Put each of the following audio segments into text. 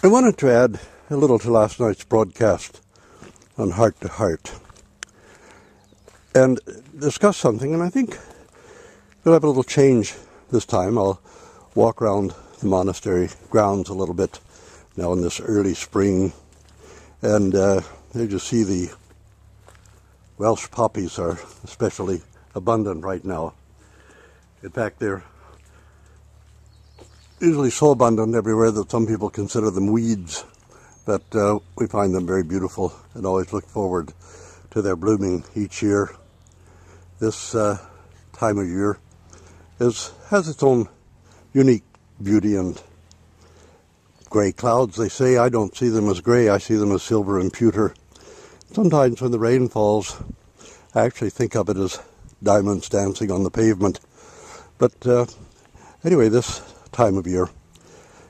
I wanted to add a little to last night's broadcast on Heart to Heart and discuss something, and I think we'll have a little change this time. I'll walk around the monastery grounds a little bit now in this early spring, and there you see the Welsh poppies are especially abundant right now. In fact, they're usually so abundant everywhere that some people consider them weeds, but we find them very beautiful and always look forward to their blooming each year. This time of year has its own unique beauty and gray clouds, they say. I don't see them as gray, I see them as silver and pewter. Sometimes when the rain falls, I actually think of it as diamonds dancing on the pavement. But anyway, this time of year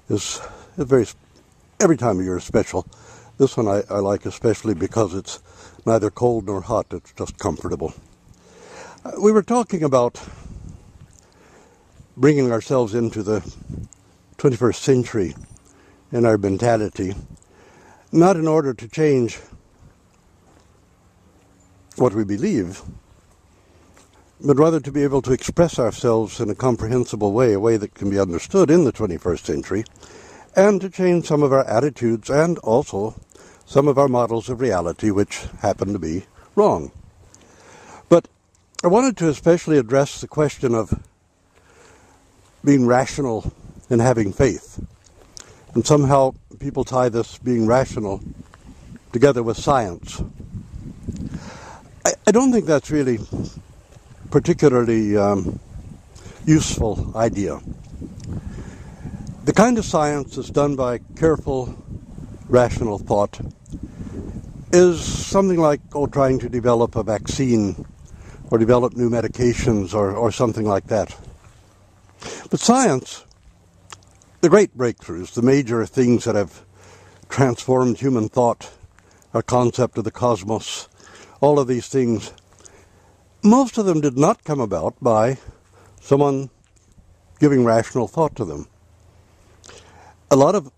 is every time of year is special. This one I like especially because it's neither cold nor hot, it's just comfortable. We were talking about bringing ourselves into the 21st century in our mentality, not in order to change what we believe, but rather to be able to express ourselves in a comprehensible way, a way that can be understood in the 21st century, and to change some of our attitudes and also some of our models of reality which happen to be wrong. But I wanted to especially address the question of being rational and having faith. And somehow people tie this being rational together with science. I don't think that's really particularly useful idea. The kind of science that's done by careful, rational thought is something like trying to develop a vaccine or develop new medications or something like that. But science, the great breakthroughs, the major things that have transformed human thought, our concept of the cosmos, all of these things, most of them did not come about by someone giving rational thought to them. A lot of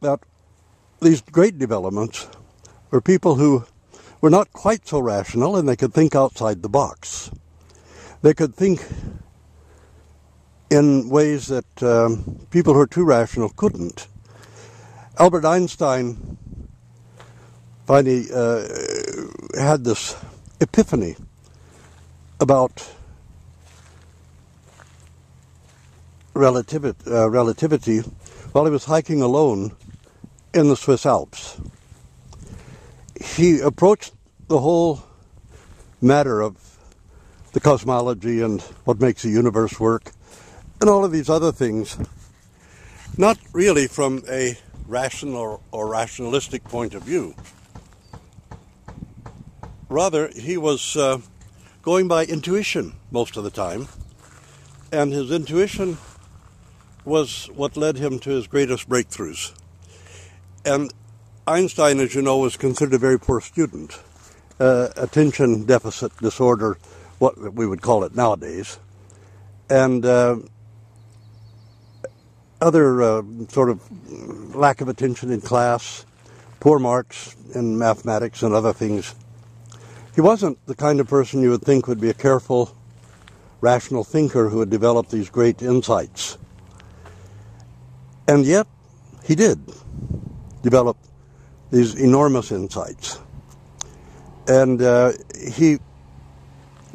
these great developments were people who were not quite so rational, and they could think outside the box. They could think in ways that people who are too rational couldn't. Albert Einstein finally had this epiphany about relativity while he was hiking alone in the Swiss Alps. He approached the whole matter of the cosmology and what makes the universe work and all of these other things not really from a rational or rationalistic point of view. Rather, he was going by intuition most of the time, and his intuition was what led him to his greatest breakthroughs. And Einstein, as you know, was considered a very poor student, attention deficit disorder, what we would call it nowadays, and other sort of lack of attention in class, poor marks in mathematics and other things. He wasn't the kind of person you would think would be a careful, rational thinker who would develop these great insights. And yet, he did develop these enormous insights. And he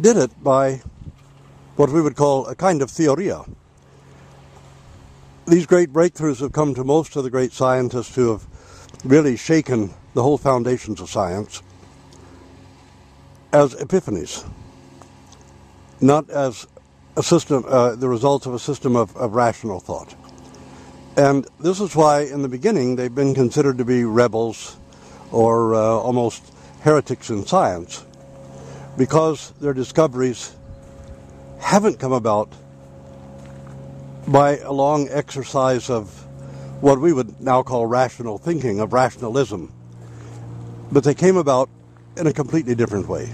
did it by what we would call a kind of theoria. These great breakthroughs have come to most of the great scientists who have really shaken the whole foundations of science as epiphanies, not as a system, the results of a system of rational thought. And this is why, in the beginning, they've been considered to be rebels or almost heretics in science, because their discoveries haven't come about by a long exercise of what we would now call rational thinking, of rationalism. But they came about in a completely different way.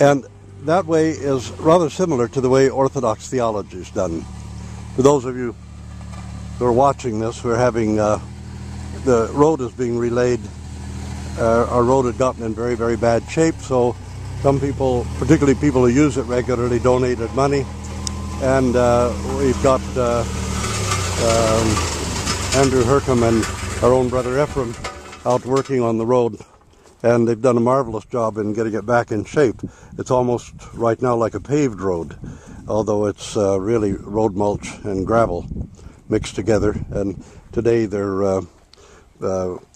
And that way is rather similar to the way Orthodox theology is done. For those of you who are watching this, we're having the road is being relayed. Our road had gotten in very, very bad shape, so some people, particularly people who use it regularly, donated money. And we've got Andrew Hercombe and our own brother Ephraim out working on the road, and they've done a marvelous job in getting it back in shape. It's almost right now like a paved road, although it's really road mulch and gravel mixed together, and today they're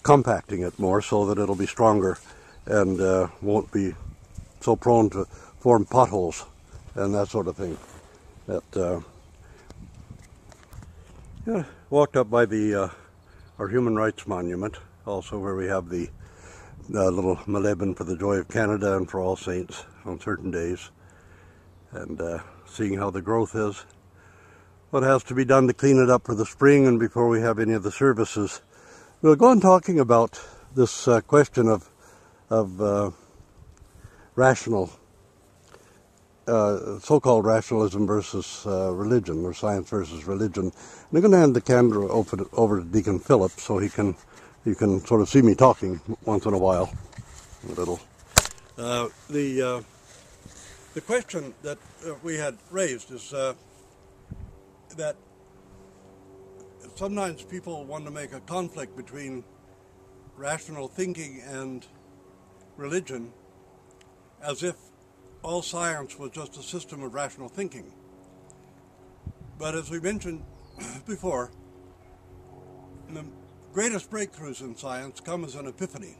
compacting it more so that it'll be stronger and won't be so prone to form potholes and that sort of thing. Walked up by the our Human Rights Monument, also where we have the little Malebin for the Joy of Canada and for All Saints on certain days, and seeing how the growth is, what has to be done to clean it up for the spring and before we have any of the services. We'll go on talking about this question of rational, so-called rationalism versus religion, or science versus religion. And I'm going to hand the camera over to Deacon Philip so you can sort of see me talking once in a while, a little. The question that we had raised is that sometimes people want to make a conflict between rational thinking and religion, as if all science was just a system of rational thinking. But as we mentioned before, the greatest breakthroughs in science come as an epiphany.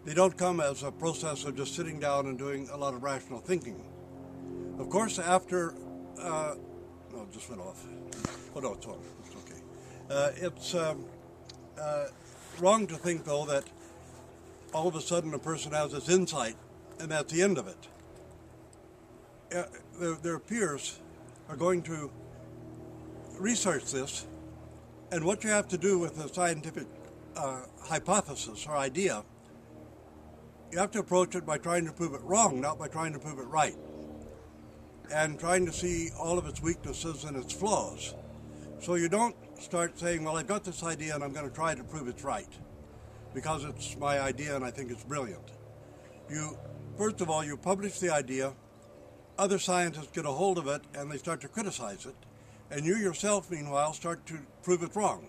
They don't come as a process of just sitting down and doing a lot of rational thinking. Of course, after... no, it just went off. Oh, no, it's on. It's okay. It's wrong to think, though, that all of a sudden a person has this insight and that's the end of it. Their peers are going to research this, and what you have to do with a scientific hypothesis or idea, you have to approach it by trying to prove it wrong, not by trying to prove it right, and trying to see all of its weaknesses and its flaws. So you don't start saying, well, I've got this idea and I'm going to try to prove it's right because it's my idea and I think it's brilliant. First of all, you publish the idea, other scientists get a hold of it and they start to criticize it, and you yourself, meanwhile, start to prove it wrong,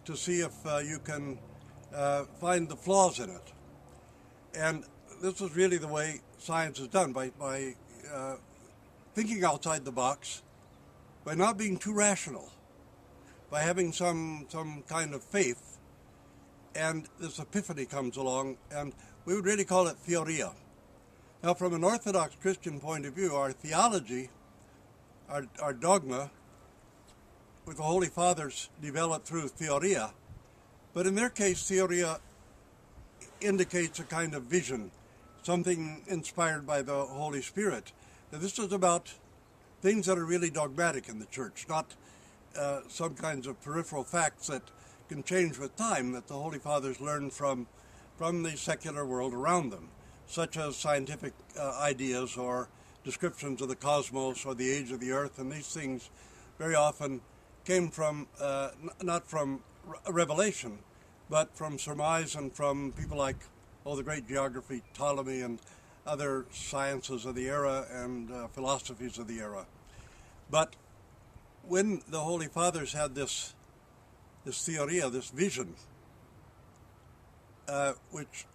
to see if you can find the flaws in it. And this is really the way science is done, by thinking outside the box, by not being too rational, by having some kind of faith, and this epiphany comes along, and we would really call it theoria. Now, from an Orthodox Christian point of view, our theology, our dogma, with the Holy Fathers, developed through theoria, but in their case, theoria indicates a kind of vision, something inspired by the Holy Spirit. Now, this is about things that are really dogmatic in the church, not some kinds of peripheral facts that can change with time that the Holy Fathers learned from the secular world around them, such as scientific ideas or descriptions of the cosmos or the age of the earth, and these things very often came from, not from revelation, but from surmise and from people like, the great geography, Ptolemy, and other sciences of the era and philosophies of the era. But when the Holy Fathers had this theoria, this vision, which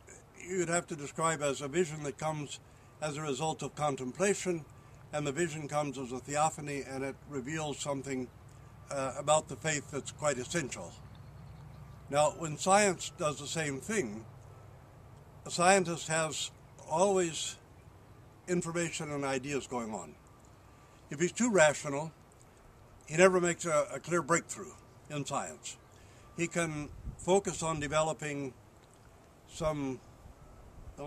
you'd have to describe as a vision that comes as a result of contemplation, and the vision comes as a theophany, and it reveals something about the faith that's quite essential. Now, when science does the same thing, a scientist has always information and ideas going on. If he's too rational, he never makes a clear breakthrough in science. He can focus on developing some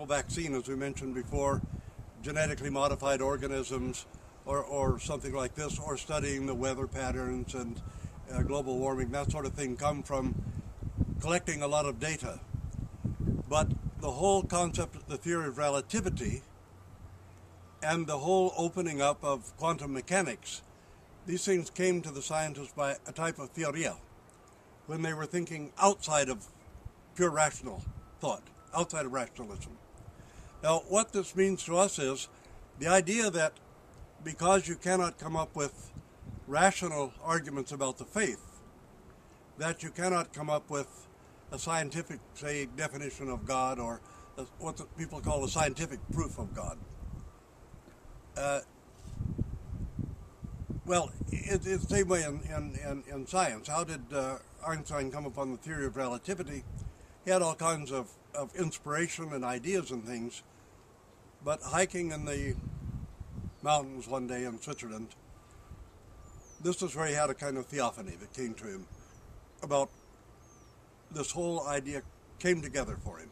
vaccine, as we mentioned before, genetically modified organisms, or something like this, or studying the weather patterns and global warming, that sort of thing, come from collecting a lot of data. But the whole concept of the theory of relativity and the whole opening up of quantum mechanics, these things came to the scientists by a type of theoria, when they were thinking outside of pure rational thought, outside of rationalism. Now, what this means to us is the idea that because you cannot come up with rational arguments about the faith, that you cannot come up with a scientific, say, definition of God, or what the people call a scientific proof of God. Well, it's the same way in science. How did Einstein come upon the theory of relativity? He had all kinds of inspiration and ideas and things, but hiking in the mountains one day in Switzerland, this is where he had a kind of theophany that came to him about this whole idea came together for him.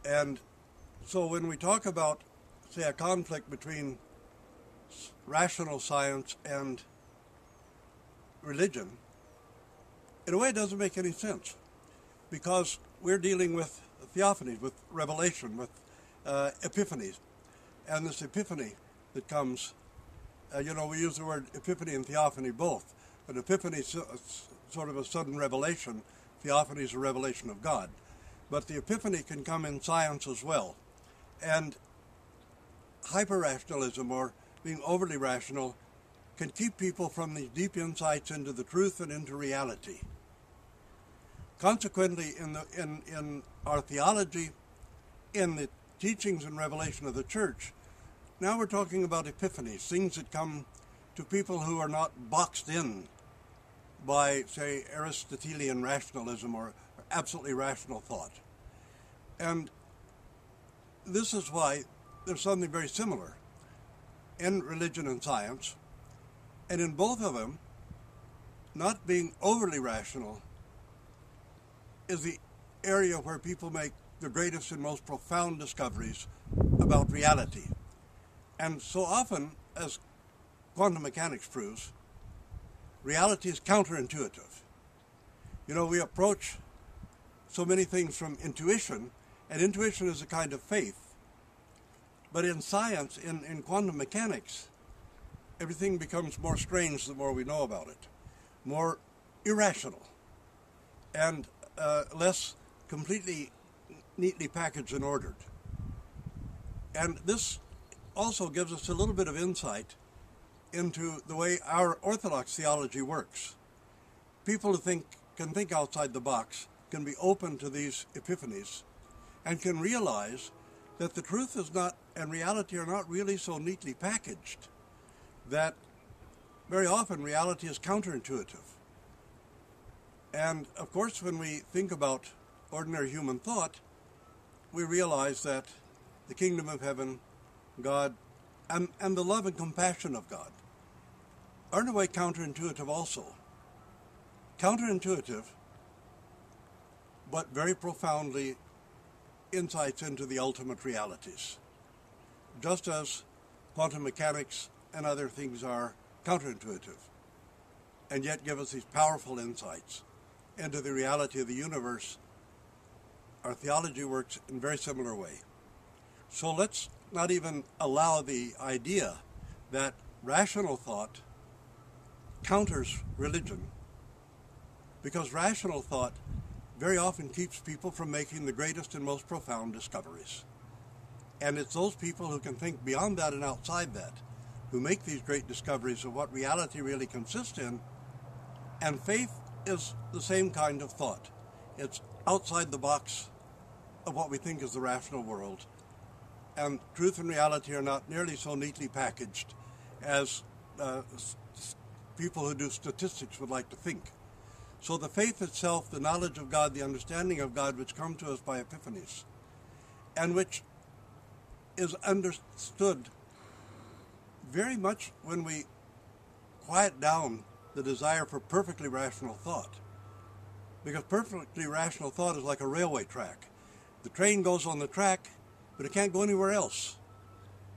And so when we talk about, say, a conflict between rational science and religion, in a way it doesn't make any sense, because we're dealing with theophanies, with revelation, with epiphanies. And this epiphany that comes, we use the word epiphany and theophany both, but epiphany is sort of a sudden revelation, theophany is a revelation of God. But the epiphany can come in science as well. And hyper-rationalism, or being overly rational, can keep people from these deep insights into the truth and into reality. Consequently, in our theology, in the teachings and revelation of the church, now we're talking about epiphanies, things that come to people who are not boxed in by, say, Aristotelian rationalism or absolutely rational thought. And this is why there's something very similar in religion and science, and in both of them, not being overly rational is the area where people make the greatest and most profound discoveries about reality. And so often, as quantum mechanics proves, reality is counterintuitive. We approach so many things from intuition, and intuition is a kind of faith. But in science, in quantum mechanics, everything becomes more strange the more we know about it, more irrational, and less completely neatly packaged and ordered. And this also gives us a little bit of insight into the way our Orthodox theology works. People who can think outside the box, can be open to these epiphanies, and can realize that the truth is not, and reality are not really so neatly packaged, that very often reality is counterintuitive. And of course, when we think about ordinary human thought, we realize that the kingdom of heaven, God, and the love and compassion of God are in a way counterintuitive also. Counterintuitive, but very profoundly insights into the ultimate realities, just as quantum mechanics and other things are counterintuitive, and yet give us these powerful insights into the reality of the universe. Our theology works in a very similar way. So let's not even allow the idea that rational thought counters religion, because rational thought very often keeps people from making the greatest and most profound discoveries. And it's those people who can think beyond that and outside that who make these great discoveries of what reality really consists in. And faith is the same kind of thought. It's outside the box of what we think is the rational world. And truth and reality are not nearly so neatly packaged as people who do statistics would like to think. So the faith itself, the knowledge of God, the understanding of God, which come to us by epiphanies, and which is understood very much when we quiet down the desire for perfectly rational thought. Because perfectly rational thought is like a railway track. The train goes on the track, but it can't go anywhere else.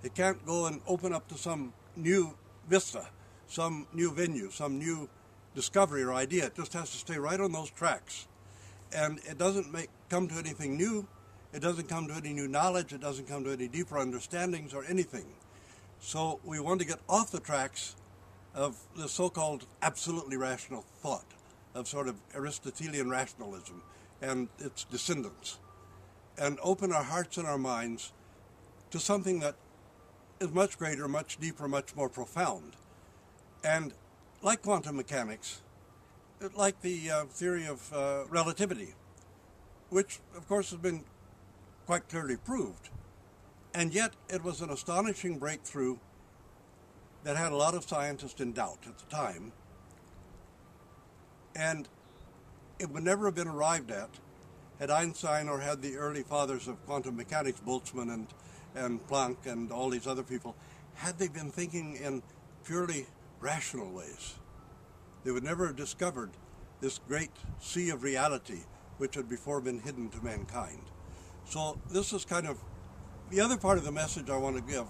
It can't go and open up to some new vista, some new venue, some new discovery or idea. It just has to stay right on those tracks. And it doesn't come to anything new. It doesn't come to any new knowledge. It doesn't come to any deeper understandings or anything. So we want to get off the tracks of the so-called absolutely rational thought, of sort of Aristotelian rationalism and its descendants, and open our hearts and our minds to something that is much greater, much deeper, much more profound. And like quantum mechanics, like the theory of relativity, which of course has been quite clearly proved, and yet it was an astonishing breakthrough that had a lot of scientists in doubt at the time, and it would never have been arrived at had Einstein or had the early fathers of quantum mechanics, Boltzmann and Planck and all these other people, had they been thinking in purely rational ways. They would never have discovered this great sea of reality which had before been hidden to mankind. So this is kind of the other part of the message I want to give,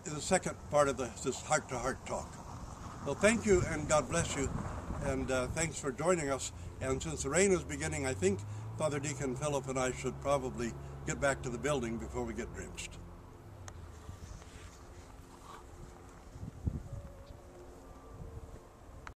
is the second part of this heart-to-heart talk. Well, thank you and God bless you, and thanks for joining us. And since the rain is beginning, I think Father Deacon Philip and I should probably get back to the building before we get drenched.